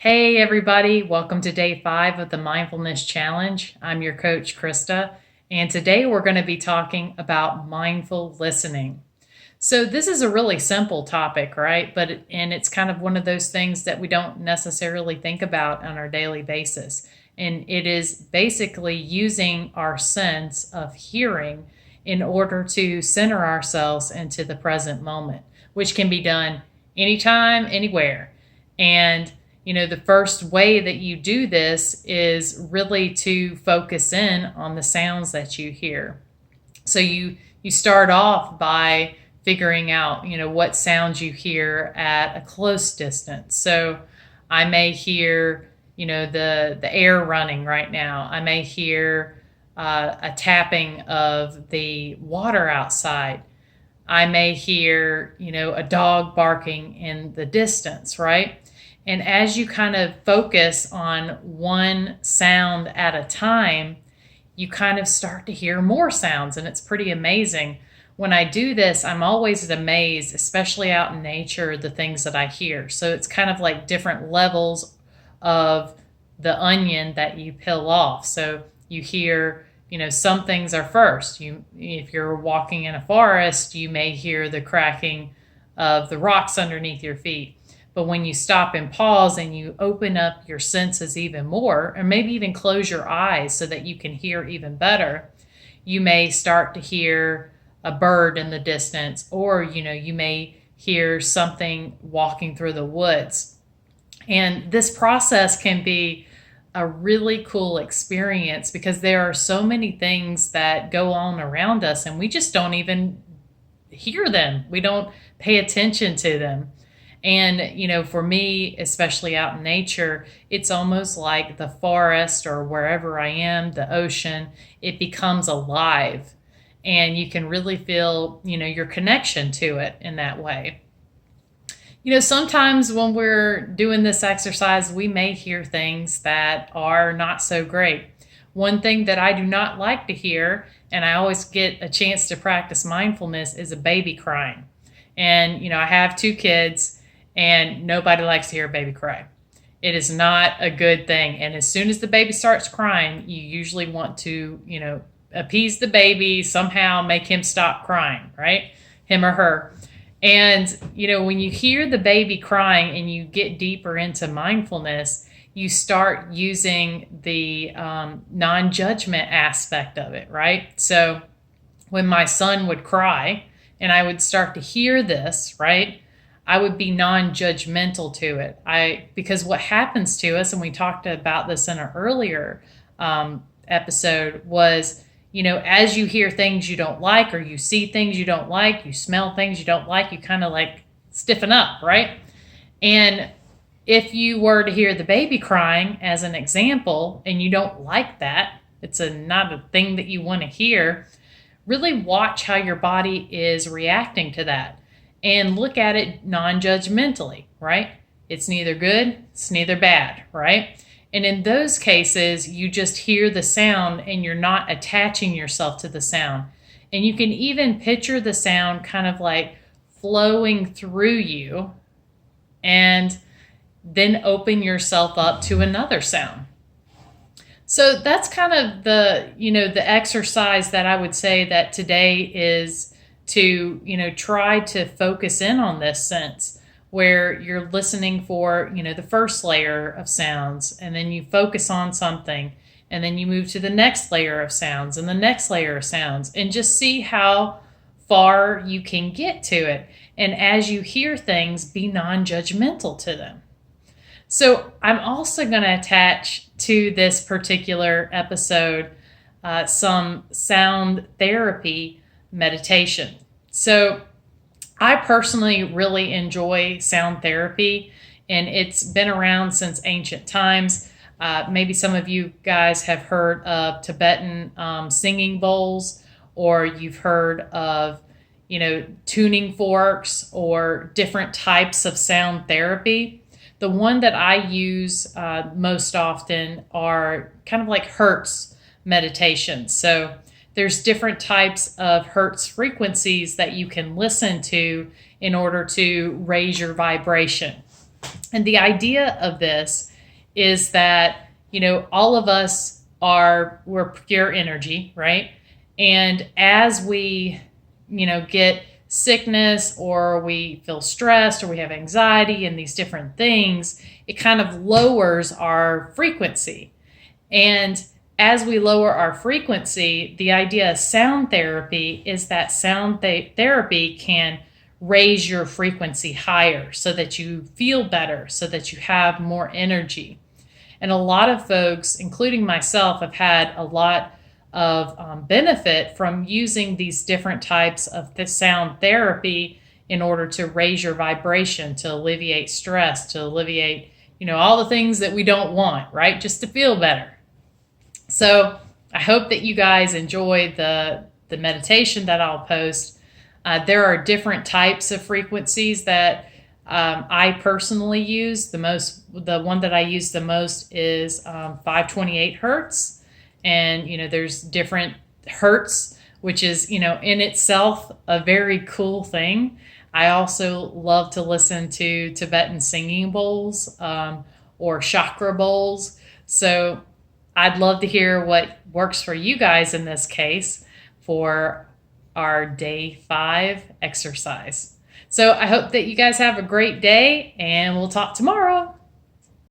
Hey, everybody. Welcome to day 5 of the Mindfulness Challenge. I'm your coach, Krista, and today we're going to be talking about mindful listening. So, this is a really simple topic, right? And it's kind of one of those things that we don't necessarily think about on our daily basis. And it is basically using our sense of hearing in order to center ourselves into the present moment, which can be done anytime, anywhere. And the first way that you do this is really to focus in on the sounds that you hear. So you start off by figuring out, what sounds you hear at a close distance. So I may hear, the air running right now. I may hear a tapping of the water outside. I may hear, a dog barking in the distance, right? And as you kind of focus on one sound at a time, you kind of start to hear more sounds, and it's pretty amazing. When I do this, I'm always amazed, especially out in nature, the things that I hear. So it's kind of like different levels of the onion that you peel off. So you hear, some things are first. If you're walking in a forest, you may hear the cracking of the rocks underneath your feet. But when you stop and pause and you open up your senses even more, or maybe even close your eyes so that you can hear even better, you may start to hear a bird in the distance, or, you may hear something walking through the woods. And this process can be a really cool experience because there are so many things that go on around us and we just don't even hear them. We don't pay attention to them. And, for me, especially out in nature, it's almost like the forest or wherever I am, the ocean, it becomes alive. And you can really feel, your connection to it in that way. Sometimes when we're doing this exercise, we may hear things that are not so great. One thing that I do not like to hear, and I always get a chance to practice mindfulness, is a baby crying. And, I have 2 kids. And nobody likes to hear a baby cry. It is not a good thing. And as soon as the baby starts crying, you usually want to, appease the baby, somehow make him stop crying, right? Him or her. And, when you hear the baby crying and you get deeper into mindfulness, you start using the non-judgment aspect of it, right? So when my son would cry and I would start to hear this, right? I would be non-judgmental to it. Because what happens to us, and we talked about this in an earlier episode, was, as you hear things you don't like, or you see things you don't like, you smell things you don't like, you kind of like stiffen up, right? And if you were to hear the baby crying as an example, and you don't like that, it's not a thing that you want to hear, really watch how your body is reacting to that. And look at it non-judgmentally, right? It's neither good, it's neither bad, right? And in those cases, you just hear the sound and you're not attaching yourself to the sound. And you can even picture the sound kind of like flowing through you and then open yourself up to another sound. So that's kind of the exercise that I would say that today is to, try to focus in on this sense where you're listening for, the first layer of sounds, and then you focus on something, and then you move to the next layer of sounds and the next layer of sounds, and just see how far you can get to it. And as you hear things, be non-judgmental to them. So I'm also going to attach to this particular episode some sound therapy meditation. So I personally really enjoy sound therapy, and it's been around since ancient times. Maybe some of you guys have heard of Tibetan singing bowls, or you've heard of, tuning forks or different types of sound therapy. The one that I use most often are kind of like Hertz meditations. So there's different types of Hertz frequencies that you can listen to in order to raise your vibration. And the idea of this is that, all of us we're pure energy, right? And as we, get sickness, or we feel stressed, or we have anxiety and these different things, it kind of lowers our frequency. And as we lower our frequency, the idea of sound therapy is that sound therapy can raise your frequency higher so that you feel better, so that you have more energy. And a lot of folks, including myself, have had a lot of benefit from using these different types of the sound therapy in order to raise your vibration, to alleviate stress, to alleviate, all the things that we don't want, right? Just to feel better. So I hope that you guys enjoy the meditation that I'll post. There are different types of frequencies that I personally use. The one that I use the most is 528 hertz. And, there's different hertz, which is, in itself a very cool thing. I also love to listen to Tibetan singing bowls or chakra bowls. So I'd love to hear what works for you guys in this case for our day 5 exercise. So I hope that you guys have a great day, and we'll talk tomorrow.